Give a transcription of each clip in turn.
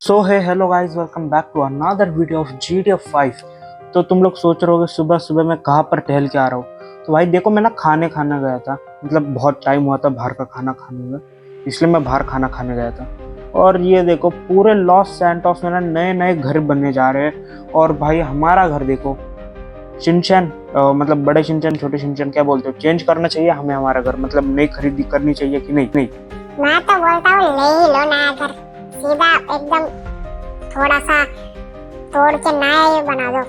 सो है hello guys, welcome back to another video of GTA 5। तो तुम लोग सोच रहे होगे सुबह सुबह मैं कहाँ पर टहल के आ रहा हूँ। तो भाई देखो, मैं ना खाने खाना गया था। मतलब बहुत टाइम हुआ था बाहर का खाना खाने में, इसलिए मैं बाहर खाना खाने गया था। और ये देखो, पूरे लॉस सैंटोस में ना नए नए घर बनने जा रहे हैं। और भाई हमारा घर देखो, शिनचैन मतलब बड़े शिनचैन छोटे शिनचैन क्या बोलते हो, चेंज करना चाहिए हमें हमारा घर। मतलब नई खरीदी करनी चाहिए कि नहीं? नहीं, मैं तो बोलता हूँ ले ही लो नया घर, सीधा एकदम थोड़ा सा तोड़ के नया ही बना दो।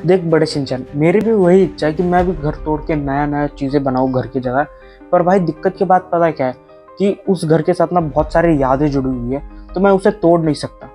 देख बड़े शिनचैन, मेरी भी वही इच्छा है कि मैं भी घर तोड़ के नया नया चीजें बनाऊं घर की जगह। पर भाई दिक्कत की बात पता है क्या है, कि उस घर के साथ ना बहुत सारी यादें जुड़ी हुई है, तो मैं उसे तोड़ नहीं सकता।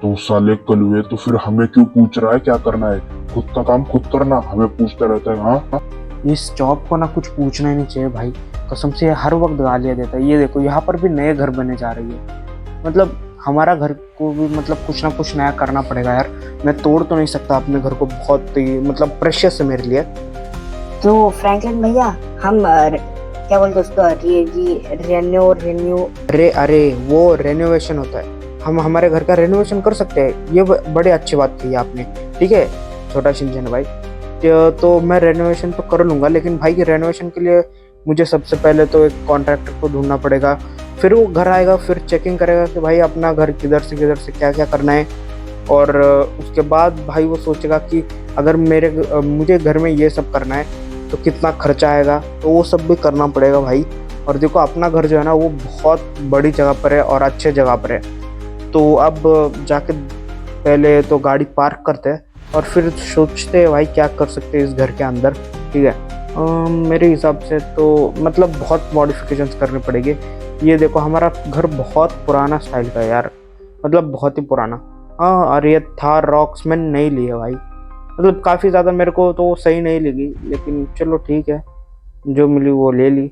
तो साले कलुए, तो फिर हमें क्यों पूछ रहा है क्या करना है? खुद का काम खुद करना, हमें पूछता रहता है। हाँ, इस जॉब को ना कुछ पूछना ही नहीं चाहिए भाई, कसम से हर वक्त गालियां देता है। ये देखो, यहाँ पर भी नए घर बनने जा रही है। मतलब हमारा घर को भी मतलब कुछ ना कुछ नया करना पड़ेगा यार। मैं तोड़ तो नहीं सकता अपने घर को, बहुत ही मतलब प्रेशियस है मेरे लिए। तो फ्रैंकलिन भैया, हम क्या बोलते हैं उसका, रेन्यू अरे वो रेनोवेशन होता है। हम हमारे घर का रेनोवेशन कर सकते हैं, ये बड़े अच्छी बात कही आपने। ठीक है छोटा शिनचैन भाई, तो मैं रेनोवेशन तो कर लूँगा, लेकिन भाई रेनोवेशन के लिए मुझे सबसे पहले तो एक कॉन्ट्रैक्टर को ढूंढना पड़ेगा। फिर वो घर आएगा, फिर चेकिंग करेगा कि भाई अपना घर किधर से क्या क्या करना है। और उसके बाद भाई वो सोचेगा कि अगर मुझे घर में ये सब करना है तो कितना खर्चा आएगा, तो वो सब भी करना पड़ेगा भाई। और देखो अपना घर जो है ना, वो बहुत बड़ी जगह पर है और अच्छे जगह पर है। तो अब जाके पहले तो गाड़ी पार्क करते हैं और फिर सोचते हैं भाई क्या कर सकते हैं इस घर के अंदर। ठीक है, मेरे हिसाब से तो मतलब बहुत मॉडिफिकेशंस करने पड़ेंगे। ये देखो, हमारा घर बहुत पुराना स्टाइल का है यार, मतलब बहुत ही पुराना। हाँ, और ये थार रॉक्स मैंने नहीं ली है भाई, मतलब काफ़ी ज़्यादा मेरे को तो सही नहीं लगी, लेकिन चलो ठीक है, जो मिली वो ले ली।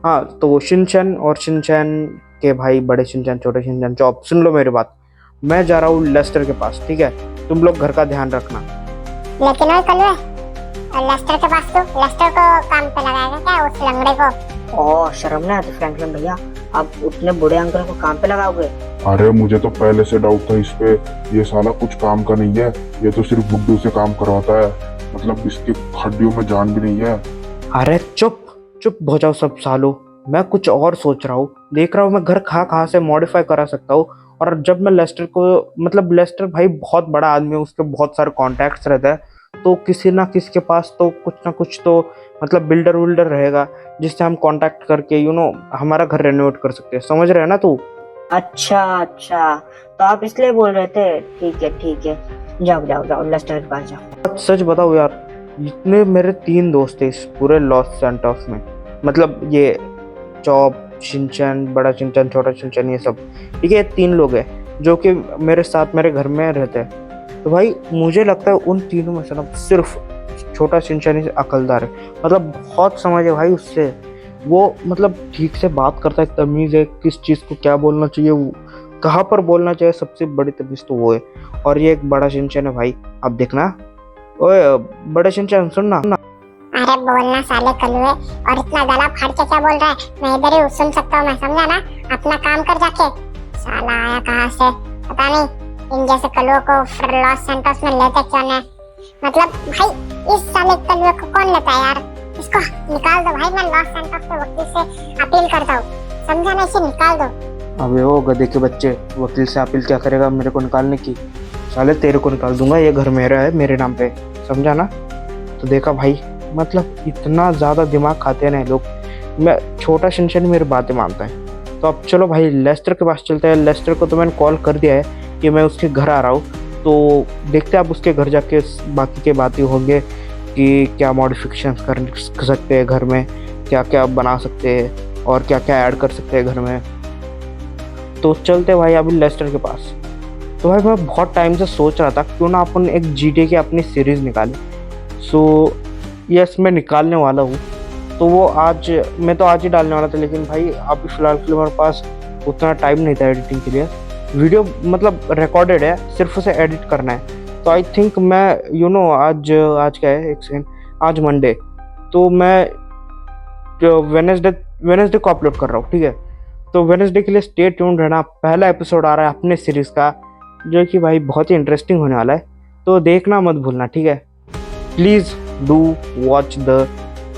हाँ, तो शिनचैन और शिनचैन के भाई बड़े शिनचैन छोटे शिनचैन चॉप, सुन लो मेरी बात। मैं जा रहा हूँ लेस्टर के पास, ठीक है? तुम लोग घर का ध्यान रखना। लेकिन वो कल लेस्टर के पास तो लेस्टर को काम पे लगाएगा क्या, उस लंगड़े को? ओह, शर्म नहीं आती फ्रैंकलिन भैया, आप उतने बूढ़े अंकल को काम पे लगाओगे? अरे मुझे तो पहले से डाउट था इस पे। ये साला कुछ काम का नहीं है, ये तो सिर्फ बुड्ढू से काम करवाता है। मतलब इसकी हड्डियों में जान भी नहीं है। अरे चुप चुप हो जाओ सब सालों, मैं कुछ और सोच रहा हूँ। देख रहा हूँ मैं घर कहाँ से मॉडिफाई करा सकता हूँ। और जब मैं लेस्टर को, मतलब लेस्टर भाई बहुत बड़ा आदमी है, उसके बहुत सारे कॉन्टैक्ट्स रहते हैं, तो किसी ना किसी के पास तो कुछ ना कुछ तो मतलब बिल्डर विल्डर रहेगा, जिससे हम कांटेक्ट करके हमारा घर रेनोवेट कर सकते हैं। समझ रहे हैं ना तू? अच्छा अच्छा, तो आप इसलिए बोल रहे थे। ठीक है, जाओ जाओ जाओ, लेस्टर के पास जाओ। सच बताओ यार, इतने मेरे 3 दोस्त थे इस पूरे लॉस सैंटोस में। मतलब ये चॉप, शिनचैन, बड़ा शिनचैन, छोटा शिनचैन, ये सब। ठीक है, 3 लोग हैं जो कि मेरे साथ मेरे घर में रहते हैं। तो भाई मुझे लगता है उन तीनों में से ना सिर्फ छोटा शिनचैन ही अकलदार है। मतलब बहुत समझ है भाई उससे, वो मतलब ठीक से बात करता है, तमीज़ है, किस चीज़ को क्या बोलना चाहिए, कहाँ पर बोलना चाहिए, सबसे बड़ी तमीज़ तो वो है। और ये एक बड़ा शिनचैन है भाई, अब देखना। ओए बड़े शिनचैन, सुन ना। अरे बोलना साले कलुए, और इतना गला फाड़ के क्या बोल रहा है? मैं इधर ही सुन सकता हूँ, मैं समझा ना? अपना काम कर जाके। साला आया कहाँ से पता नहीं, इन जैसे कलुओं को लॉस सैंटोस में लेते क्यों नहीं? मतलब भाई इस साले कलुए को कौन लेता है यार? इसको निकाल दो भाई, मैं लॉस सैंटोस के वकील से अपील करता हूँ, समझा ना? इसे निकाल दो। अबे ओ गधे के बच्चे, वकील से अपील क्या करेगा मेरे को निकालने की? साले तेरे को निकाल दूंगा, ये घर मेरा है, मेरे नाम पे, समझा ना? तो देखा भाई, मतलब इतना ज़्यादा दिमाग खाते हैं ना लोग। मैं छोटा शिनचैन मेरी बातें मानता है। तो अब चलो भाई लेस्टर के पास चलते हैं। लेस्टर को तो मैंने कॉल कर दिया है कि मैं उसके घर आ रहा हूँ, तो देखते हैं अब उसके घर जाके बाकी के बातें होंगे कि क्या मॉडिफिकेशन कर सकते हैं घर में, क्या क्या बना सकते हैं और क्या क्या ऐड कर सकते हैं घर में। तो चलते भाई अभी लेस्टर के पास। तो भाई मैं बहुत टाइम से सोच रहा था क्यों ना अपन एक GTA की अपनी सीरीज़ निकालें। सो यस, मैं निकालने वाला हूँ। तो वो मैं तो आज ही डालने वाला था, लेकिन भाई अभी फ़िलहाल के लिए मेरे पास उतना टाइम नहीं था एडिटिंग के लिए। वीडियो मतलब रिकॉर्डेड है, सिर्फ उसे एडिट करना है। तो आई थिंक मैं आज क्या है, एक सेकेंड, आज मंडे, तो मैं वेनेसडे को अपलोड कर रहा हूँ। ठीक है, तो वेनेसडे के लिए स्टे ट्यून्ड रहना। पहला एपिसोड आ रहा है अपने सीरीज़ का, जो कि भाई बहुत ही इंटरेस्टिंग होने वाला है, तो देखना मत भूलना, ठीक है। Please do watch the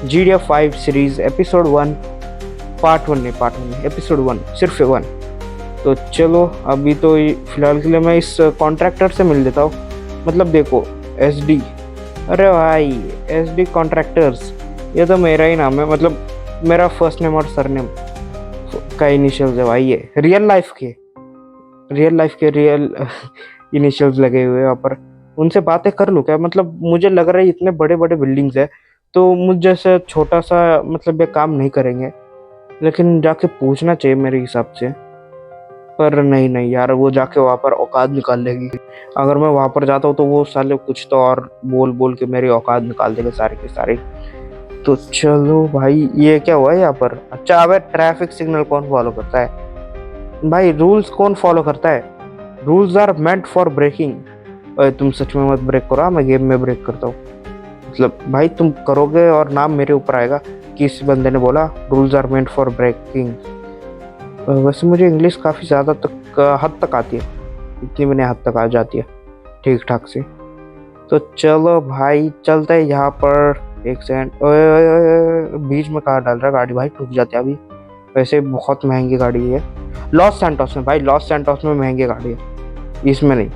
GTA 5 series episode 1 part 1 episode 1, सिर्फ 1। तो चलो अभी तो फिलहाल के लिए मैं इस कॉन्ट्रैक्टर से मिल लेता हूँ। मतलब देखो SD, अरे भाई SD कॉन्ट्रैक्टर्स, ये तो मेरा ही नाम है, मतलब मेरा फर्स्ट नेम और सरनेम का इनिशियल्स है भाई। ये रियल लाइफ के रियल इनिशियल्स लगे हुए हैं यहाँ पर। उनसे बातें कर लूँ क्या? मतलब मुझे लग रहा है इतने बड़े बड़े बिल्डिंग्स है तो मुझ जैसे छोटा सा मतलब ये काम नहीं करेंगे, लेकिन जाके पूछना चाहिए मेरे हिसाब से। पर नहीं यार, वो जाके वहाँ पर औकात निकाल लेगी। अगर मैं वहाँ पर जाता हूँ तो वो साले कुछ तो और बोल बोल के मेरी औकात निकाल देंगे सारे के सारे। तो चलो भाई, ये क्या हुआ है यहाँ पर? अच्छा, अबे ट्रैफिक सिग्नल कौन फॉलो करता है भाई? रूल्स कौन फॉलो करता है? Rules are meant for breaking. तुम सच में मत ब्रेक करो, मैं गेम में ब्रेक करता हूँ। मतलब भाई तुम करोगे और नाम मेरे ऊपर आएगा कि इस बंदे ने बोला rules are meant for breaking. वैसे मुझे इंग्लिश काफ़ी ज़्यादा हद तक आती है, इतनी भी नहीं, हद तक आ जाती है ठीक ठाक से। तो चलो भाई चलते हैं यहाँ पर। एक सेकंड, बीच में कहाँ डाल रहा गाड़ी भाई? टूट जाती है अभी। वैसे बहुत महंगी गाड़ी है लॉस सैंटोस में भाई, लॉस सैंटोस में महंगी गाड़ी है, इसमें नहीं।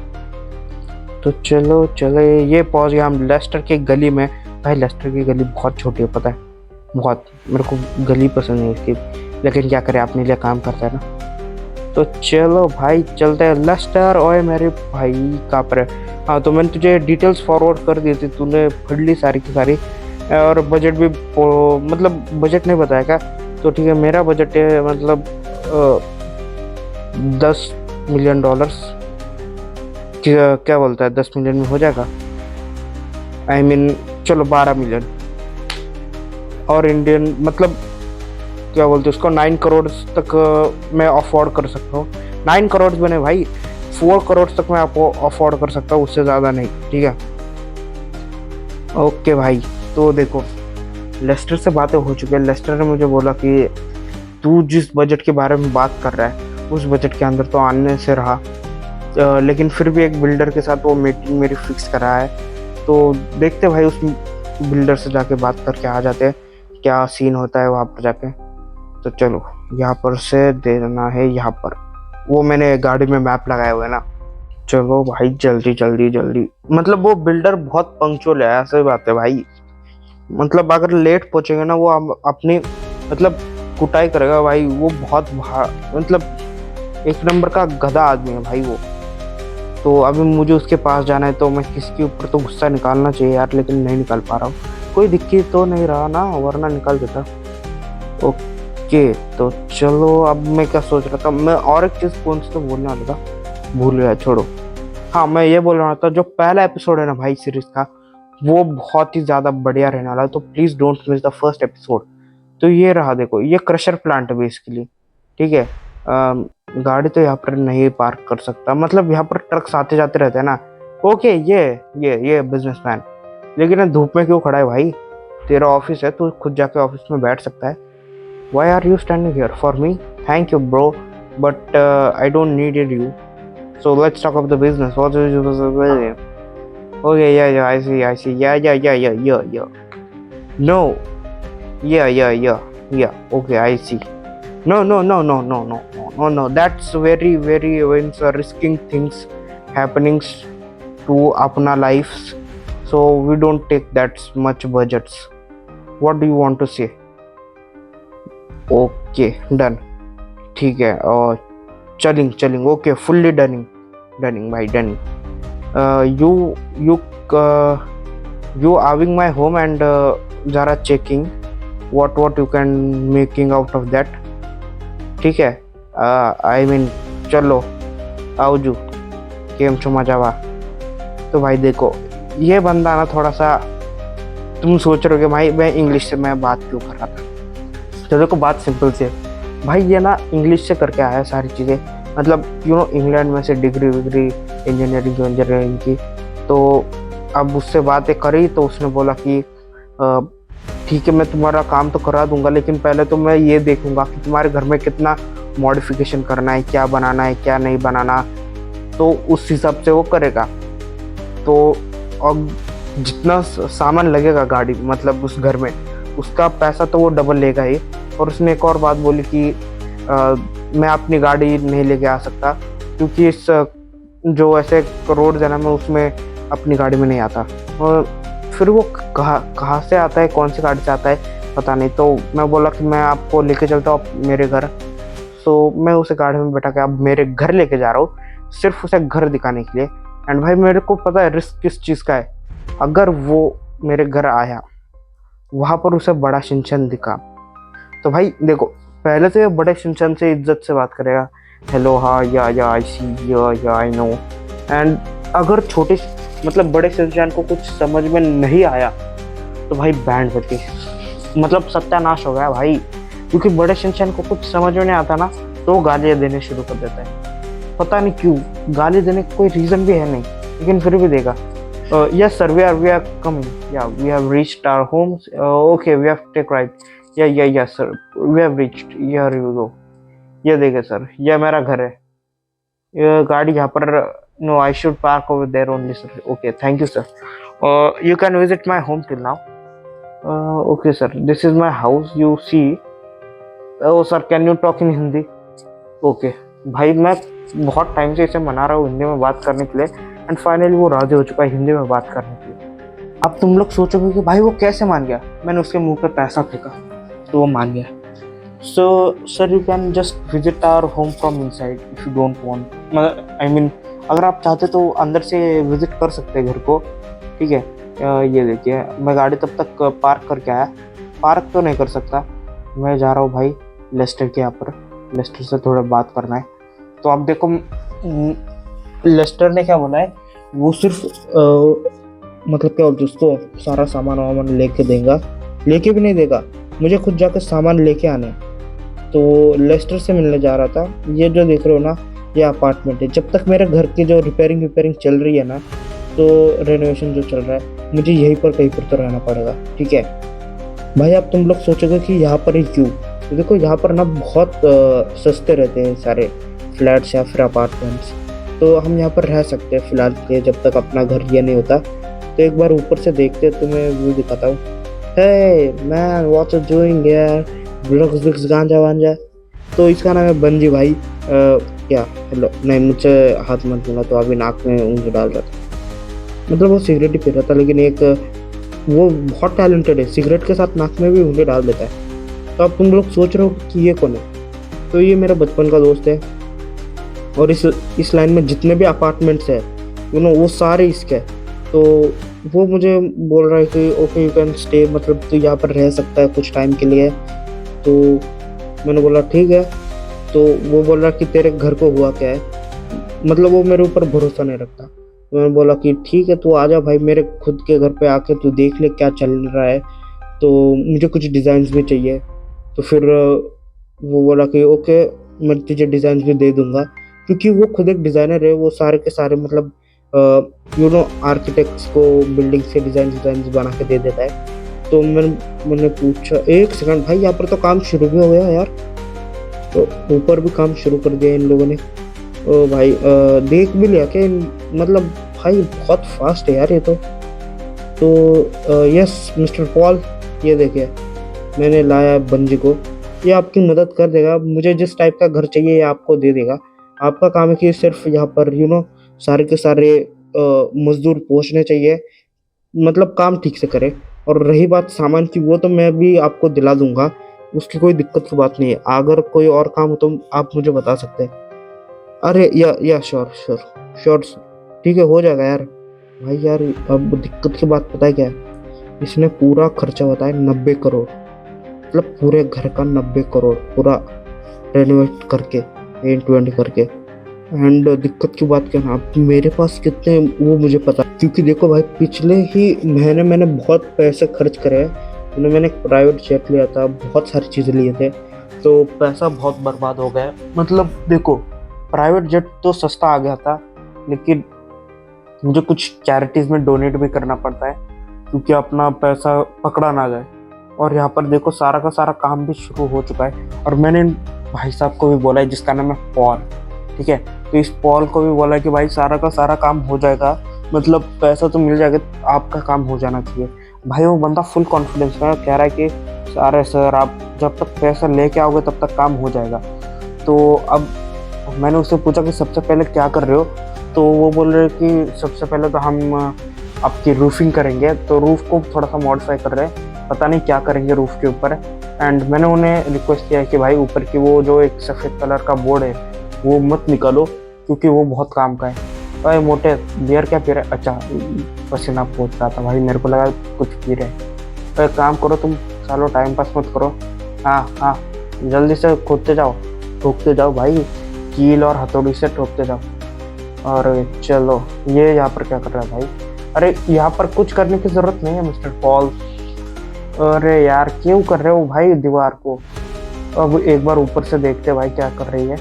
तो चलो चले, ये पहुंच गया हम लेस्टर की गली में। भाई लेस्टर की गली बहुत छोटी है, पता है, बहुत। मेरे को गली पसंद है इसकी, लेकिन क्या करें, अपने लिए काम करता है ना। तो चलो भाई चलते हैं लेस्टर। ओए मेरे भाई कहाँ पर है? हाँ, तो मैंने तुझे डिटेल्स फॉरवर्ड कर दी थी, तूने पढ़ ली सारी की सारी। और बजट भी मतलब बजट नहीं बताया क्या? तो ठीक है, मेरा बजट है मतलब $10 मिलियन। क्या बोलता है, 10 मिलियन में हो जाएगा? I mean, चलो 12 मिलियन। और इंडियन मतलब क्या बोलते हैं उसको, 9 करोड़ तक मैं अफोर्ड कर सकता हूँ। 9 करोड़ बने भाई, 4 करोड़ तक मैं आपको अफोर्ड कर सकता हूँ, उससे ज़्यादा नहीं, ठीक है। ओके भाई, तो देखो लेस्टर से बातें हो चुकी है। लेस्टर ने मुझे बोला कि तू जिस बजट के बारे में बात कर रहा है उस बजट के अंदर तो आने से रहा, लेकिन फिर भी एक बिल्डर के साथ वो मीटिंग मेरी फिक्स करा है। तो देखते भाई उस बिल्डर से जाके बात करके आ जाते हैं, क्या सीन होता है वहाँ पर जाके। तो चलो यहाँ पर से देना है, यहाँ पर वो मैंने गाड़ी में मैप लगाया हुआ है ना। चलो भाई जल्दी, मतलब वो बिल्डर बहुत पंक्चुअल है, ऐसी बात है भाई। मतलब अगर लेट पहुंचेंगे ना वो अपनी मतलब कुटाई करेगा भाई। वो बहुत मतलब एक नंबर का गधा आदमी है भाई वो। तो अभी मुझे उसके पास जाना है, तो मैं किसके ऊपर तो गुस्सा निकालना चाहिए यार, लेकिन नहीं निकाल पा रहा हूँ। कोई दिक्कत तो नहीं रहा ना, वरना निकाल देता। ओके, तो चलो अब मैं क्या सोच रहा था, मैं और एक चीज़ कौन सी तो बोलने वाला था, भूल गया, छोड़ो। हाँ, मैं ये बोल रहा था, जो पहला एपिसोड है ना भाई सीरीज का, वो बहुत ही ज़्यादा बढ़िया रहने वाला है। तो please don't miss the first episode. तो ये रहा, देखो ये क्रशर प्लांट है बेसिकली, ठीक है। गाड़ी तो यहाँ पर नहीं पार्क कर सकता, मतलब यहाँ पर ट्रक्स आते जाते रहते हैं ना। ओके, ये बिजनेसमैन, लेकिन ये धूप में क्यों खड़ा है भाई? तेरा ऑफिस है, तू खुद जाके ऑफिस में बैठ सकता है। Why are you standing here for me? Thank you, bro, but I don't needed you. So let's talk about the business. What is it? Okay, yeah, I see. Yeah. No. Yeah. Okay, I see. No. That's very risking things happenings to अपना lives. So we don't take that much budgets. What do you want to say? Okay, done, ठीक है। और चलिंग okay, fully dunning भाई, dunning. You arriving my home and जरा checking what you can making out of that, ठीक है। I mean, चलो आउजू game छुमा जावा। तो भाई देखो ये बंदा ना थोड़ा सा, तुम सोच रहे हो कि भाई मैं इंग्लिश से मैं बात क्यों कर रहा था। तो देखो बात सिंपल से भाई, ये ना इंग्लिश से करके आया है सारी चीज़ें। मतलब इंग्लैंड में से डिग्री इंजीनियरिंग की। तो अब उससे बातें करी तो उसने बोला कि ठीक है, मैं तुम्हारा काम तो करा दूंगा, लेकिन पहले तो मैं ये देखूंगा कि तुम्हारे घर में कितना मॉडिफिकेशन करना है, क्या बनाना है क्या नहीं बनाना। तो उस हिसाब से वो करेगा। तो अब जितना सामान लगेगा गाड़ी मतलब उस घर में, उसका पैसा तो वो डबल लेगा ही। और उसने एक और बात बोली कि मैं अपनी गाड़ी नहीं लेके आ सकता, क्योंकि इस जो ऐसे रोड है ना, मैं उसमें अपनी गाड़ी में नहीं आता। और फिर वो कहाँ से आता है, कौन सी गाड़ी से आता है पता नहीं। तो मैं बोला कि मैं आपको लेके चलता हूँ मेरे घर। सो मैं उसे गाड़ी में बैठा के अब मेरे घर लेके जा रहा हूँ, सिर्फ उसे घर दिखाने के लिए। एंड भाई मेरे को पता है रिस्क किस चीज़ का है। अगर वो मेरे घर आया, वहाँ पर उसे बड़ा शिनचैन दिखा, तो भाई देखो, पहले तो ये बड़े शिनचैन से इज्जत से बात करेगा, हेलो हाँ या आई सी या आई नो। एंड अगर छोटे मतलब बड़े शिनचैन को कुछ समझ में नहीं आया तो भाई बैंड बजी, मतलब सत्यानाश हो गया भाई। क्योंकि बड़े शिनचैन को कुछ समझ में नहीं आता ना, तो गालियाँ देने शुरू कर देता है। पता नहीं क्यों, गाली देने का कोई रीज़न भी है नहीं, लेकिन फिर भी देगा। Yes sir, we are coming, yeah we have reached our homes, okay we have take right, yeah sir we have reached, here you go. ये देखिए सर, ये मेरा घर है, ये गाड़ी यहाँ पर, no I should park over there only sir, okay thank you sir, you can visit my home till now, okay sir this is my house you see, oh sir can you talk in Hindi, okay. भाई मैं बहुत time से इसे मना रहा हूँ हिंदी में बात करने के लिए, एंड फाइनली वो राजी हो चुका है हिंदी में बात करने के लिए। अब तुम लोग सोचोगे कि भाई वो कैसे मान गया, मैंने उसके मुंह पे पैसा फेंका तो वो मान गया। So sir you can just visit our home from inside if you don't want, I mean अगर आप चाहते तो अंदर से विजिट कर सकते हैं घर को, ठीक है। ये देखिए मैं गाड़ी तब तक पार्क करके आया, पार्क तो नहीं कर सकता, मैं जा रहा हूँ भाई लेस्टर के यहाँ पर, लेस्टर से थोड़ा बात करना है। तो आप देखो लेस्टर ने क्या बोला है, वो सिर्फ मतलब क्या बोलते उसको सारा सामान वामान लेके देगा, लेके भी नहीं देगा, मुझे खुद जाकर सामान लेके आने। तो लेस्टर से मिलने जा रहा था। ये जो देख रहे हो ना, ये अपार्टमेंट है। जब तक मेरे घर की जो रिपेयरिंग चल रही है ना, तो रेनोवेशन जो चल रहा है, मुझे यहीं पर कहीं पर तो रहना पड़ेगा, ठीक है भाई। अब तुम लोग सोचोगे कि यहाँ पर ही क्यों, तो देखो यहाँ पर ना बहुत सस्ते रहते हैं सारे फ्लैट्स या फिर अपार्टमेंट्स, तो हम यहाँ पर रह सकते हैं फिलहाल के लिए, जब तक अपना घर ये नहीं होता। तो एक बार ऊपर से देखते तुम्हें व्यू दिखाता हूँ। Hey man what are doing यार, ड्रग्स गांजा वांजा। तो इसका नाम है बंजी भाई। क्या हेलो, नहीं मुझसे हाथ मत दूंगा, तो अभी नाक में उंगली डाल रहा था, मतलब वो सिगरेट ही पी रहा था, लेकिन एक वो बहुत टैलेंटेड है, सिगरेट के साथ नाक में भी उंगली डाल देता है। तो अब तुम लोग सोच रहे हो कि ये कौन है, तो ये मेरा बचपन का दोस्त है। और इस लाइन में जितने भी अपार्टमेंट्स है वो सारे इसके हैं। तो वो मुझे बोल रहा है कि ओके यू कैन स्टे, मतलब तू यहाँ पर रह सकता है कुछ टाइम के लिए। तो मैंने बोला ठीक है। तो वो बोल रहा कि तेरे घर को हुआ क्या है, मतलब वो मेरे ऊपर भरोसा नहीं रखता। तो मैंने बोला कि ठीक है तू आ जा भाई मेरे खुद के घर पे आके तू देख ले क्या चल रहा है, तो मुझे कुछ डिज़ाइंस भी चाहिए। तो फिर वो बोला कि ओके मैं तुझे डिज़ाइंस भी दे दूंगा, क्योंकि वो खुद एक डिज़ाइनर है। वो सारे के सारे मतलब आर्किटेक्ट्स को बिल्डिंग से डिज़ाइन बना के दे देता है। तो मैंने पूछा एक सेकंड भाई, यहाँ पर तो काम शुरू भी हो गया यार। तो ऊपर भी काम शुरू कर दिया इन लोगों ने। ओ भाई देख भी लिया कि मतलब भाई बहुत फास्ट है यार ये तो यस मिस्टर पॉल, ये देखिए मैंने लाया बंजी को, ये आपकी मदद कर देगा। मुझे जिस टाइप का घर चाहिए ये आपको दे देगा। आपका काम है कि सिर्फ यहाँ पर सारे के सारे मजदूर पहुँचने चाहिए, मतलब काम ठीक से करे। और रही बात सामान की, वो तो मैं भी आपको दिला दूंगा, उसकी कोई दिक्कत की बात नहीं है। अगर कोई और काम हो तो आप मुझे बता सकते हैं। अरे या श्योर ठीक है हो जाएगा यार। भाई यार अब दिक्कत की बात पता है क्या है, इसने पूरा खर्चा बताया 90 करोड़, मतलब पूरे घर का 90 करोड़ पूरा रेनोवेट करके पेंट वेंट करके। एंड दिक्कत की बात क्या ना, अब मेरे पास कितने वो मुझे पता, क्योंकि देखो भाई पिछले ही महीने मैंने बहुत पैसे खर्च करे हैं। मैंने एक प्राइवेट जेट लिया था, बहुत सारी चीज़ें लिए थे, तो पैसा बहुत बर्बाद हो गया। मतलब देखो प्राइवेट जेट तो सस्ता आ गया था, लेकिन मुझे कुछ चैरिटीज़ में डोनेट भी करना पड़ता है, क्योंकि अपना पैसा पकड़ा ना जाए। और यहाँ पर देखो सारा का सारा काम भी शुरू हो चुका है, और मैंने भाई साहब को भी बोला है जिसका नाम है पॉल, ठीक है। तो इस पॉल को भी बोला कि भाई सारा का सारा काम हो जाएगा, मतलब पैसा तो मिल जाएगा, आपका काम हो जाना चाहिए। भाई वो बंदा फुल कॉन्फिडेंस में कह रहा है कि सारे सर आप जब तक पैसा लेके आओगे तब तक काम हो जाएगा। तो अब मैंने उससे पूछा कि सबसे पहले क्या कर रहे हो, तो वो बोल रहे कि सबसे पहले तो हम आपकी रूफिंग करेंगे, तो रूफ को थोड़ा सा मॉडिफाई कर रहे हैं, पता नहीं क्या करेंगे रूफ के ऊपर। एंड मैंने उन्हें रिक्वेस्ट किया है कि भाई ऊपर की वो जो एक सफ़ेद कलर का बोर्ड है वो मत निकालो, क्योंकि वो बहुत काम का है। अरे मोटे बियर क्या पी रहे? अच्छा पसीना पोंछ रहा था भाई, मेरे को लगा कुछ पी रहे। तो एक काम करो तुम, सालो टाइम पास मत करो, हाँ हाँ जल्दी से खोदते जाओ, ठोकते जाओ भाई, कील और हथौड़ी से ठोकते जाओ। और चलो ये यहाँ पर क्या कर रहा है भाई? अरे यहाँ पर कुछ करने की जरूरत नहीं है मिस्टर पॉल। अरे यार क्यों कर रहे हो भाई दीवार को? अब एक बार ऊपर से देखते हैं भाई क्या कर रही है।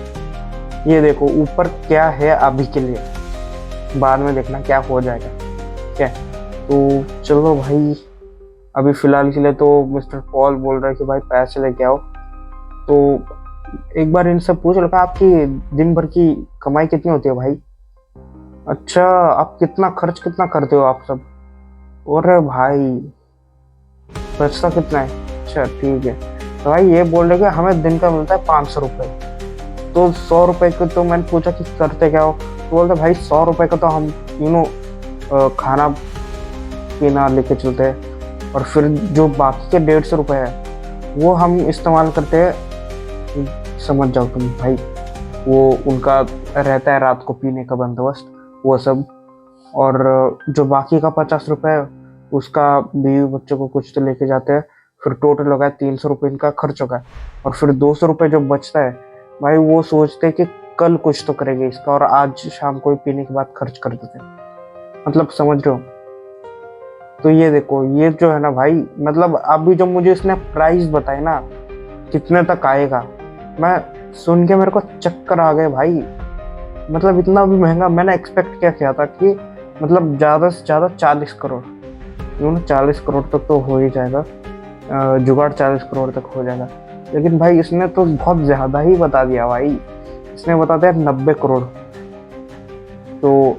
ये देखो ऊपर क्या है अभी के लिए, बाद में देखना क्या हो जाएगा। क्या तो चलो भाई, अभी फिलहाल के लिए तो मिस्टर पॉल बोल रहा है कि भाई पैसे लेके आओ। तो एक बार इनसे पूछ लो आपकी दिन भर की कमाई कितनी होती है भाई? अच्छा आप कितना करते हो आप सब? अरे भाई बचता कितना है? अच्छा ठीक है। तो भाई ये बोल रहे कि हमें दिन का मिलता है 500 रुपये। तो 100 रुपये को तो मैंने पूछा कि करते क्या हो, तो बोलते भाई 100 रुपये का तो हम खाना पीना लेके चलते हैं, और फिर जो बाकी के 150 रुपये है वो हम इस्तेमाल करते हैं, समझ जाओ तुम भाई, वो उनका रहता है रात को पीने का बंदोबस्त वो सब। और जो बाकी का 50 रुपये है उसका बीवी बच्चों को कुछ तो लेके जाते हैं, फिर टोटल हो गया 300 रुपये इनका खर्च हो गया। और फिर 200 रुपये जो बचता है भाई वो सोचते हैं कि कल कुछ तो करेंगे इसका, और आज शाम को ही पीने के बाद खर्च कर देते हैं, मतलब समझ रहे हो? तो ये देखो ये जो है ना भाई, मतलब अभी जो मुझे इसने प्राइस बताए ना कितने तक आएगा, मैं सुन के मेरे को चक्कर आ गए भाई। मतलब इतना भी महंगा मैंने एक्सपेक्ट क्या किया था कि मतलब ज़्यादा से ज़्यादा 40 करोड़, 40 करोड़ तक तो हो ही जाएगा, जुगाड़ 40 करोड़ तक हो जाएगा। लेकिन भाई इसने तो बहुत ज़्यादा ही बता दिया भाई, इसने बता दिया 90 करोड़। तो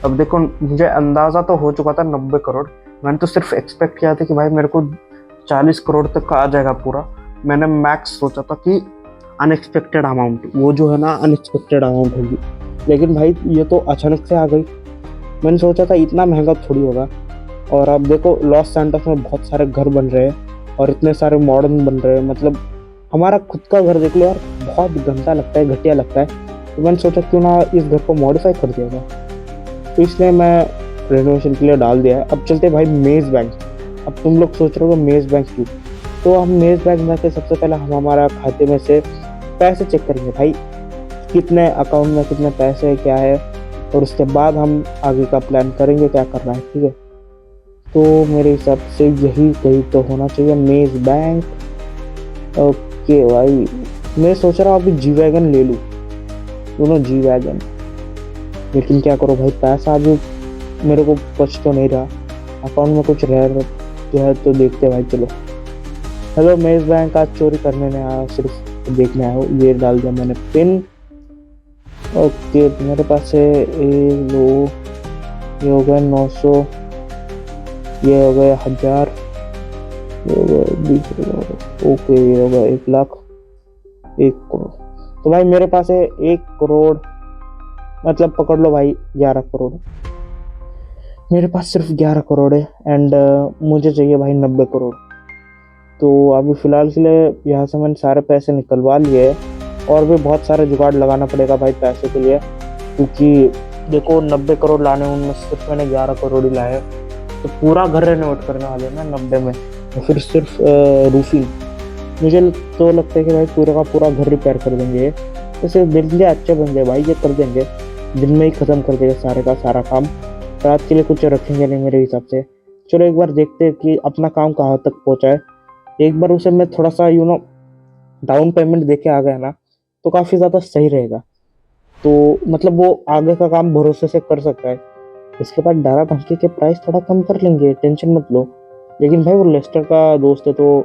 अब देखो मुझे अंदाज़ा तो हो चुका था 90 करोड़, मैंने तो सिर्फ एक्सपेक्ट किया था कि भाई मेरे को 40 करोड़ तक का आ जाएगा पूरा। मैंने मैक्स सोचा था कि अनएक्सपेक्टेड अमाउंट, वो जो है ना अनएक्सपेक्टेड अमाउंट होगी, लेकिन भाई ये तो अचानक से आ गई। मैंने सोचा था इतना महंगा थोड़ी होगा। और अब देखो लॉस सैंटोस में बहुत सारे घर बन रहे हैं और इतने सारे मॉडर्न बन रहे हैं, मतलब हमारा खुद का घर देख लो यार, बहुत गंदा लगता है, घटिया लगता है। तो मैंने सोचा क्यों ना इस घर को मॉडिफाई कर दिया जाए, तो इसलिए मैं रेनोवेशन के लिए डाल दिया है। अब चलते भाई मेज़ बैंक। अब तुम लोग सोच रहे हो मेज़ बैंक क्यों? तो हम मेज़ बैंक में के सबसे पहले हम हमारा खाते में से पैसे चेक करेंगे भाई, कितने अकाउंट में कितने पैसे है क्या है, और उसके बाद हम आगे का प्लान करेंगे क्या करना है, ठीक है? तो मेरे हिसाब से यही कहीं तो होना चाहिए मेज़ बैंक। ओके भाई, मैं सोच रहा हूँ अभी जी वैगन ले लूँ, जी वैगन, लेकिन क्या करो भाई पैसा अभी मेरे को बच तो नहीं रहा, अकाउंट में कुछ रह जो है तो देखते भाई। चलो हेलो मेज़ बैंक, आज चोरी करने नहीं आया, सिर्फ देखने आया हूँ। ये डाल दिया मैंने पिन। ओके मेरे पास है ये हो गया 900, ये हो गया 1000, ये हो गया 20,000, ओके ये हो गया 1,00,000, 1 करोड़। तो भाई मेरे पास है 1 करोड़, मतलब पकड़ लो भाई 11 करोड़। मेरे पास सिर्फ 11 करोड़ है एंड मुझे चाहिए भाई 90 करोड़। तो अभी फ़िलहाल के लिए यहाँ से मैंने सारे पैसे निकलवा लिए, और भी बहुत सारे जुगाड़ लगाना पड़ेगा भाई पैसे के लिए, क्योंकि देखो 90 करोड़ लाने उनमें सिर्फ मैंने 11 करोड़ ही लाए, तो पूरा घर रेनोवेट करने वाले ना 90 में, तो फिर सिर्फ रूफिंग। मुझे तो लगता है कि भाई पूरा का पूरा घर रिपेयर कर देंगे, तो सिर्फ दिन अच्छे बन जाए भाई, ये कर देंगे दिन में ही ख़त्म कर देंगे सारे का सारा काम, रात के लिए कुछ रखेंगे नहीं मेरे हिसाब से। चलो एक बार देखते हैं कि अपना काम कहाँ तक पहुँचा है। एक बार उसे मैं थोड़ा सा डाउन पेमेंट दे के आ गया ना तो काफ़ी ज़्यादा सही रहेगा, तो मतलब वो आगे का काम भरोसे से कर सकता है। उसके बाद डारा धमकी के प्राइस थोड़ा कम कर लेंगे, टेंशन मत लो। लेकिन भाई वो लेस्टर का दोस्त है, तो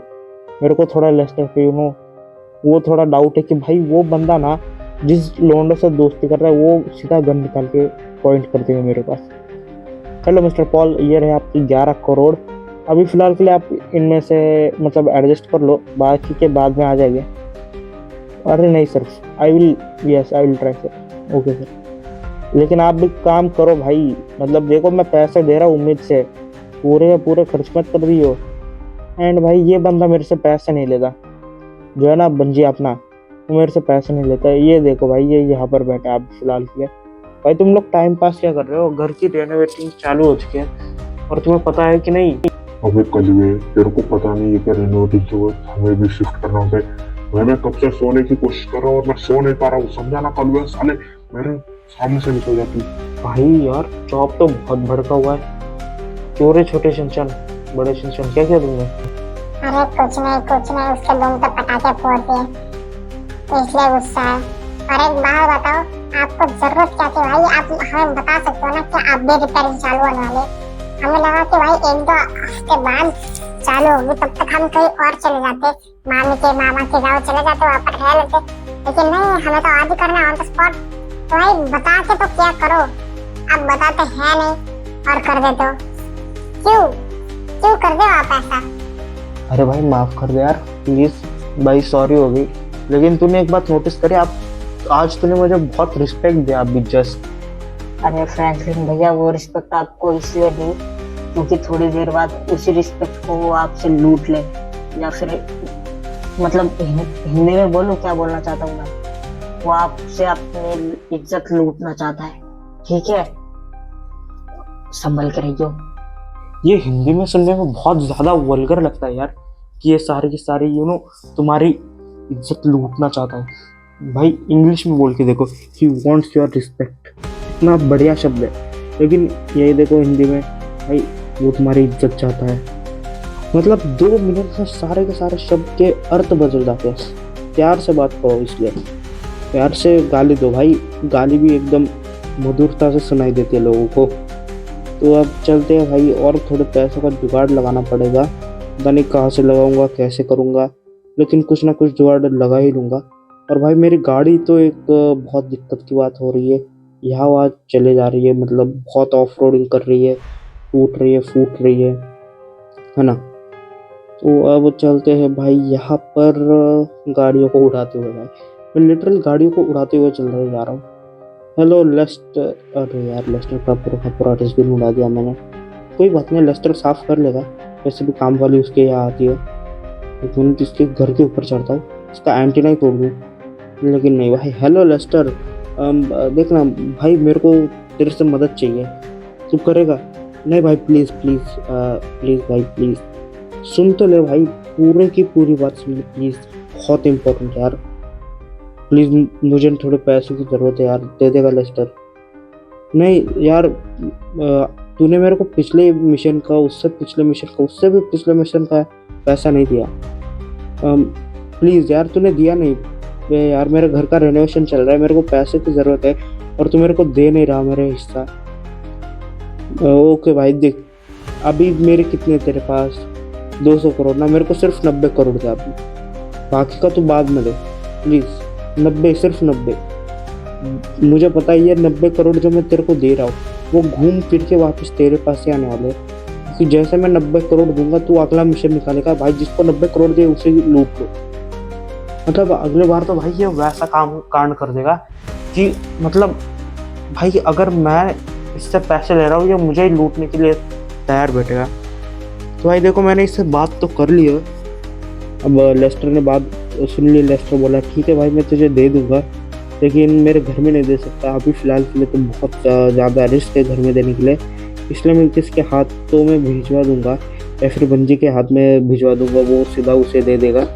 मेरे को थोड़ा लेस्टर पे वो थोड़ा डाउट है कि भाई वो बंदा ना जिस लोंडे से दोस्ती कर रहा है वो सीधा गन निकाल के पॉइंट कर देगा मेरे पास। हेलो मिस्टर पॉल, ये रहे आपकी 11 करोड़। अभी फ़िलहाल के लिए आप इनमें से मतलब एडजस्ट कर लो, बाकी के बाद में आ जाएंगे। अरे नहीं sir, I will try sir. Okay sir, लेकिन आप भी काम करो भाई, मतलब देखो मैं पैसे दे रहा हूँ उम्मीद से, पूरे के पूरे खर्च मत कर रही हो। एंड भाई ये बंदा मेरे से पैसे नहीं लेता, जो है ना बंजी अपना, वो मेरे से पैसे नहीं लेता। ये देखो भाई, ये यहाँ पर बैठा है आप फिलहाल के लिए। भाई तुम लोग टाइम पास क्या कर रहे हो? घर की रेनोवेटिंग चालू हो चुकी है और तुम्हें पता है कि नहीं? अबे कलवे, तेरे को पता नहीं है क्या रेनोवेटिंग की वजह हमें भी शिफ्ट करना होता है। मैं कब से सोने की कोशिश कर रहा हूँ और मैं सो नहीं पा रहा हूँ, समझा ना कलवे, साले मेरे सामने से निकल जाती। भाई यार जॉब तो बहुत भड़का हुआ है। क्यों रे छोटे शिनचैन, बड़े शिनचैन, क्या किया तुमने? अरे कुछ नहीं, उसके लोग तो पटाखे फोड़ दिए, तो इसलिए गुस्सा है। और एक बात बताओ, आपको जरूरत क्या थी भाई? आप हमें बता सकते हो ना कि आप भी रिपेयरिंग चालू होने वाले। हमें लगा कि भाई 1-2 हफ्ते बाद चालू होगी, तब तक हम कहीं और चले जाते, मामा के गाँव चले जाते, वहाँ पर रह लेते। लेकिन नहीं, हमें तो आज ही करना ऑन द स्पॉट। तो भाई बता के तो क्या करो, आप बताते हैं नहीं और कर देते हो। क्यों कर दो आप ऐसा? अरे भाई माफ कर दे यार प्लीज भाई, सॉरी हो गई। लेकिन तूने एक बात नोटिस करी, आप आज तूने मुझे बहुत रिस्पेक्ट दिया अभी जस्ट। अरे फ्रैंकलिन भैया, वो रिस्पेक्ट आपको इसलिए दी क्योंकि थोड़ी देर बाद उसी रिस्पेक्ट को वो आपसे लूट ले, या फिर मतलब हिंदी में बोलूं क्या बोलना चाहता हूँ मैं, वो आपसे अपनी इज्जत लूटना चाहता है। ठीक है, संभल के रहियो। ये हिंदी में सुनने में बहुत ज्यादा वल्गर लगता है यार, कि ये सारी की सारी तुम्हारी इज्जत लूटना चाहता है। भाई इंग्लिश में बोल के देखो, ही वॉन्ट्स योर रिस्पेक्ट, इतना बढ़िया शब्द है। लेकिन यही देखो हिंदी में, भाई वो तुम्हारी इज्जत चाहता है। मतलब 2 मिनट में सारे के सारे शब्द के अर्थ बदल जाते हैं। प्यार से बात करो, इसलिए प्यार से गाली दो भाई, गाली भी एकदम मधुरता से सुनाई देती है लोगों को। तो अब चलते हैं भाई, और थोड़े पैसों का जुगाड़ लगाना पड़ेगा। पता नहीं कहाँ से लगाऊंगा, कैसे करूंगा, लेकिन कुछ ना कुछ जुगाड़ लगा ही लूंगा। और भाई मेरी गाड़ी तो एक बहुत दिक्कत की बात हो रही है, यहाँ वहाँ चले जा रही है, मतलब बहुत ऑफ रोडिंग कर रही है, टूट रही है, फूट रही है ना। तो अब चलते हैं भाई यहाँ पर गाड़ियों को उड़ाते हुए। भाई मैं लिटरल गाड़ियों को उड़ाते हुए चल रहे जा रहा हूँ। हेलो लेस्टर, अरे यार लेस्टर का पूरा डस्टबिन उड़ा दिया मैंने। कोई बात नहीं, लेस्टर साफ कर लेगा, वैसे भी काम वाली उसके यहाँ आती है। लेकिन इसके घर के ऊपर चढ़ता हूँ, इसका एंटीना ही तोड़ दूँ, लेकिन नहीं भाई। हेलो लेस्टर, देखना भाई मेरे को तेरे से मदद चाहिए, तू करेगा? नहीं भाई प्लीज़ भाई प्लीज़ सुन तो ले भाई, पूरे की पूरी बात सुन ले प्लीज़, बहुत इम्पोर्टेंट यार। प्लीज़ मुझे थोड़े पैसों की ज़रूरत है यार, दे देगा लेस्टर? नहीं यार, तूने मेरे को पिछले मिशन का, उससे पिछले मिशन का, उससे भी पिछले मिशन का पैसा नहीं दिया। प्लीज़ यार, तूने दिया नहीं यार, मेरे घर का रेनोवेशन चल रहा है, मेरे को पैसे की ज़रूरत है और तू मेरे को दे नहीं रहा मेरा हिस्सा। ओके भाई देख, अभी मेरे कितने तेरे पास 200 करोड़ ना, मेरे को सिर्फ 90 करोड़ दे अभी, बाकी का तू बाद में दे प्लीज़। 90, सिर्फ 90। मुझे पता है ये 90 करोड़ जो मैं तेरे को दे रहा हूँ वो घूम फिर के वापस तेरे पास ही आने वाले हैं, क्योंकि जैसे मैं 90 करोड़ दूंगा तू अगला मिशन निकालेगा भाई, जिसको 90 करोड़ दे उसे लूट लो। मतलब अगले बार तो भाई ये वैसा कांड कर देगा कि मतलब भाई अगर मैं इससे पैसे ले रहा हूँ, ये मुझे ही लूटने के लिए तैयार बैठेगा। तो भाई देखो मैंने इससे बात तो कर ली है, अब लेस्टर ने बात सुन ली। लेस्टर बोला ठीक है भाई मैं तुझे दे दूंगा, लेकिन मेरे घर में नहीं दे सकता अभी फ़िलहाल के लिए, तो बहुत ज़्यादा रिस्क है घर में देने के लिए, इसलिए मैं किसके हाथों में भिजवा दूंगा या फिर बंजी के हाथ में भिजवा दूंगा, वो सीधा उसे दे देगा।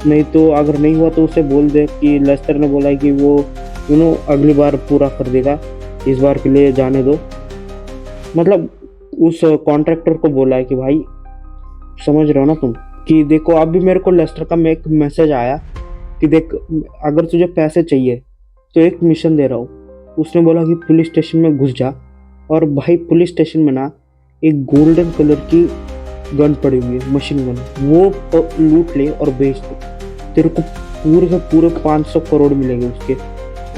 नहीं तो अगर नहीं हुआ तो उसे बोल दे कि लेस्टर ने बोला है कि वो अगली बार पूरा कर देगा, इस बार के लिए जाने दो। मतलब उस कॉन्ट्रैक्टर को बोला है कि भाई समझ रहे हो ना तुम, कि देखो अभी मेरे को लेस्टर का एक मैसेज आया कि देख अगर तुझे पैसे चाहिए तो एक मिशन दे रहा हूँ। उसने बोला कि पुलिस स्टेशन में घुस जा, और भाई पुलिस स्टेशन में ना एक गोल्डन कलर की गन पड़ी हुई है, मशीन गन, वो लूट ले और बेच दे, तेरे को पूरे के पूरे 500 करोड़ मिलेंगे उसके।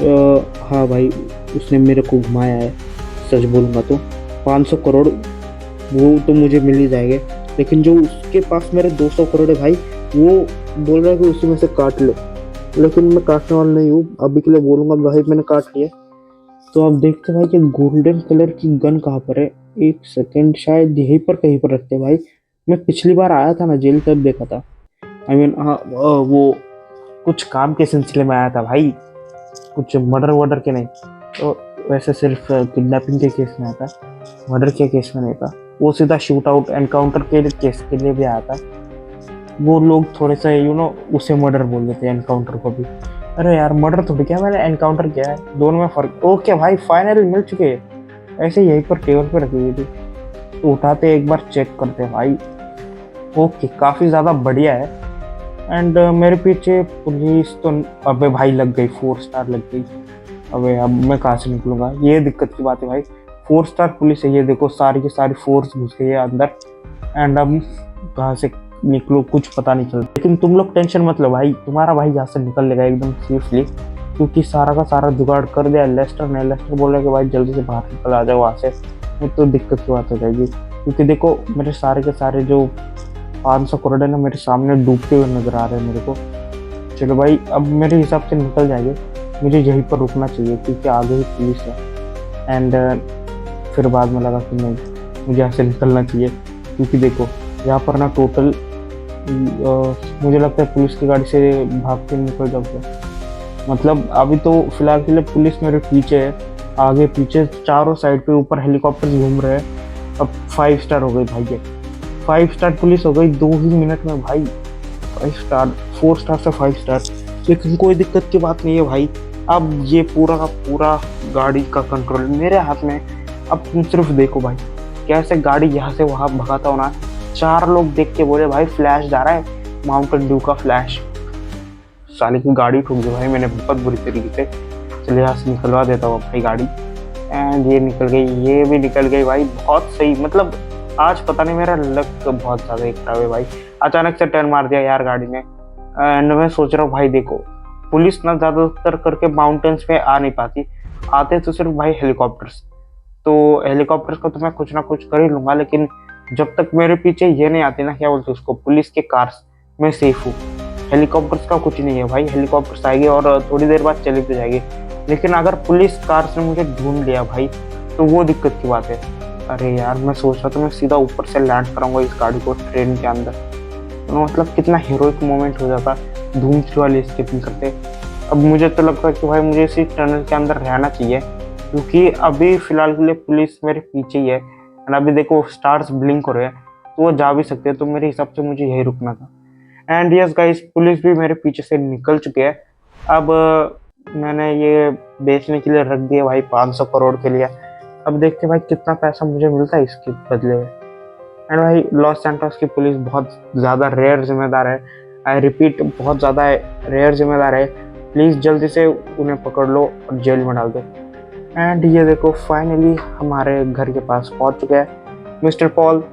हाँ भाई, उसने मेरे को घुमाया है। सच बोलूँगा तो 500 करोड़ वो तो मुझे मिल ही जाएंगे, लेकिन जो उसके पास मेरे 200 करोड़ है भाई, वो बोल रहा है कि उसी में से काट ले, लेकिन मैं काटने वाला नहीं हूँ। अभी के लिए बोलूँगा भाई मैंने काट लिया। तो आप देखते हैं भाई कि गोल्डन कलर की गन कहाँ पर है। एक सेकेंड, शायद यहीं पर कहीं पर रखते हैं भाई। मैं पिछली बार आया था ना जेल, तब देखा था। आई मीन हाँ, वो कुछ काम के सिलसिले में आया था भाई, कुछ मर्डर वर्डर के नहीं। तो वैसे सिर्फ किडनैपिंग के केस में आया था, मर्डर के केस में नहीं था। वो सीधा शूट आउट एनकाउंटर के केस के लिए भी आया था। वो लोग थोड़े से उसे मर्डर बोल देते हैं, एनकाउंटर को भी। अरे यार मर्डर थोड़ी किया मैंने, एनकाउंटर किया है, दोनों में फर्क। ओके भाई फाइनली मिल चुके हैं। ऐसे यहीं पर टेबल पे रखी हुई थी, तो उठाते एक बार चेक करते भाई। ओके काफ़ी ज़्यादा बढ़िया है। एंड मेरे पीछे पुलिस तो, अबे भाई लग गई, 4 स्टार लग गई। अबे अब मैं कहाँ से निकलूंगा, ये दिक्कत की बात है भाई। 4 स्टार पुलिस है, ये देखो सारी की सारी फोर्स घुस गई है अंदर। एंड अब कहाँ से निकलो कुछ पता नहीं चलता। लेकिन तुम लोग टेंशन मत लो भाई, तुम्हारा भाई यहाँ से निकल लेगा एकदम सेफली, क्योंकि सारा का सारा जुगाड़ कर दिया लेस्टर ने। लेस्टर बोल रहा है कि भाई जल्दी से बाहर निकल आ जाओ वहाँ से, नहीं तो दिक्कत की बात हो जाएगी। क्योंकि देखो मेरे सारे के सारे जो 500 करोड़ है ना, मेरे सामने डूबते हुए नजर आ रहे हैं मेरे को। चलो भाई अब मेरे हिसाब से निकल जाएंगे, मुझे यहीं पर रुकना चाहिए क्योंकि आगे ही पुलिस है। एंड फिर बाद में लगा कि नहीं, मुझे यहाँ से निकलना चाहिए, क्योंकि देखो यहाँ पर ना टोटल मुझे लगता है पुलिस की गाड़ी से भाग के निकल जाओगे। मतलब अभी तो फिलहाल के लिए पुलिस मेरे पीछे है, आगे पीछे चारों साइड पे ऊपर हेलीकॉप्टर घूम रहे हैं। अब 5 स्टार हो गई भाई, 5 स्टार पुलिस हो गई 2 ही मिनट में भाई। 5 स्टार, 4 स्टार से 5 स्टार। लेकिन कोई दिक्कत की बात नहीं है भाई, अब ये पूरा का पूरा गाड़ी का कंट्रोल मेरे हाथ में। अब तुम सिर्फ देखो भाई कैसे गाड़ी यहाँ से वहाँ भगाता हूँ ना। 4 लोग देख के बोले भाई फ्लैश जा रहा है, माउंटेन ड्यू का फ्लैश। साले की गाड़ी ठुक गई भाई मैंने बहुत बुरी तरीके से। चलिए यहाँ से निकलवा देता हूँ भाई गाड़ी। एंड ये निकल गई, ये भी निकल गई भाई, बहुत सही। मतलब आज पता नहीं मेरा लक बहुत ज़्यादा खराब है भाई, अचानक से टर्न मार दिया यार गाड़ी ने। एंड मैं सोच रहा हूँ भाई देखो पुलिस ना ज़्यादातर करके माउंटेन्स पे आ नहीं पाती, आते तो सिर्फ भाई हेलीकॉप्टर्स। तो हेलीकॉप्टर्स का तो मैं कुछ ना कुछ कर ही लूँगा, लेकिन जब तक मेरे पीछे ये नहीं आती ना, क्या बोलते उसको, पुलिस के कार्स, मैं सेफ हूँ। हेलीकॉप्टर्स का कुछ नहीं है भाई, हेलीकॉप्टर्स आएगी और थोड़ी देर बाद चली तो जाएगी। लेकिन अगर पुलिस कार्स ने मुझे ढूंढ लिया भाई तो वो दिक्कत की बात है। अरे यार मैं सोच रहा था मैं सीधा ऊपर से लैंड कराऊंगा इस गाड़ी को ट्रेन के अंदर, तो मतलब कितना हीरोइक मोमेंट हो जाता धूम 3 वाली स्किपिंग करते। अब मुझे तो लगता है कि भाई मुझे इसी टनल के अंदर रहना चाहिए, क्योंकि अभी फिलहाल के लिए पुलिस मेरे पीछे ही है। और अभी देखो स्टार्स ब्लिंक हो रहे हैं, तो वो जा भी सकते हैं, तो मेरे हिसाब से मुझे यही रुकना था। एंड यस गाइस, पुलिस भी मेरे पीछे से निकल चुके हैं। अब मैंने ये बेचने के लिए रख दिया भाई 500 करोड़ के लिए। अब देखते हैं भाई कितना पैसा मुझे मिलता है इसके बदले में। एंड भाई लॉस सैंटोस की पुलिस बहुत ज़्यादा रेयर जिम्मेदार है, आई रिपीट बहुत ज़्यादा रेयर जिम्मेदार है। प्लीज़ जल्दी से उन्हें पकड़ लो और जेल में डाल दो। एंड ये देखो फाइनली हमारे घर के पास पहुंच चुके हैं। मिस्टर पॉल,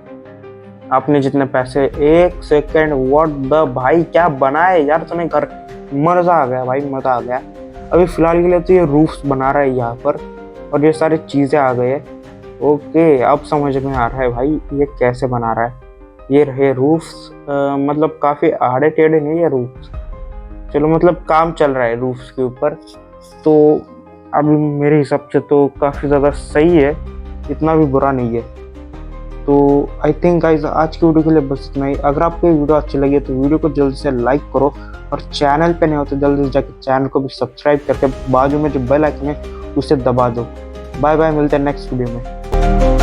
आपने जितने पैसे, 1 सेकेंड, व्हाट द भाई क्या बना है यार तूने घर, मज़ा आ गया भाई, मज़ा आ गया। अभी फिलहाल के लिए तो ये रूफ्स बना रहा है यहाँ पर, और ये सारी चीज़ें आ गई है। ओके अब समझ में आ रहा है भाई ये कैसे बना रहा है। ये रहे रूफ्स, मतलब काफ़ी आड़े टेढ़े नहीं है रूफ्स। चलो मतलब काम चल रहा है रूफ्स के ऊपर, तो अभी मेरे हिसाब से तो काफ़ी ज़्यादा सही है, इतना भी बुरा नहीं है। तो आई थिंक गाइस आज की वीडियो के लिए बस इतना ही। अगर आपको ये वीडियो अच्छी लगी तो वीडियो को जल्दी से लाइक करो, और चैनल पे नहीं हो तो जल्दी से जाकर चैनल को भी सब्सक्राइब करके बाजू में जो बेल आइकन है उसे दबा दो। बाय बाय, मिलते हैं नेक्स्ट वीडियो में।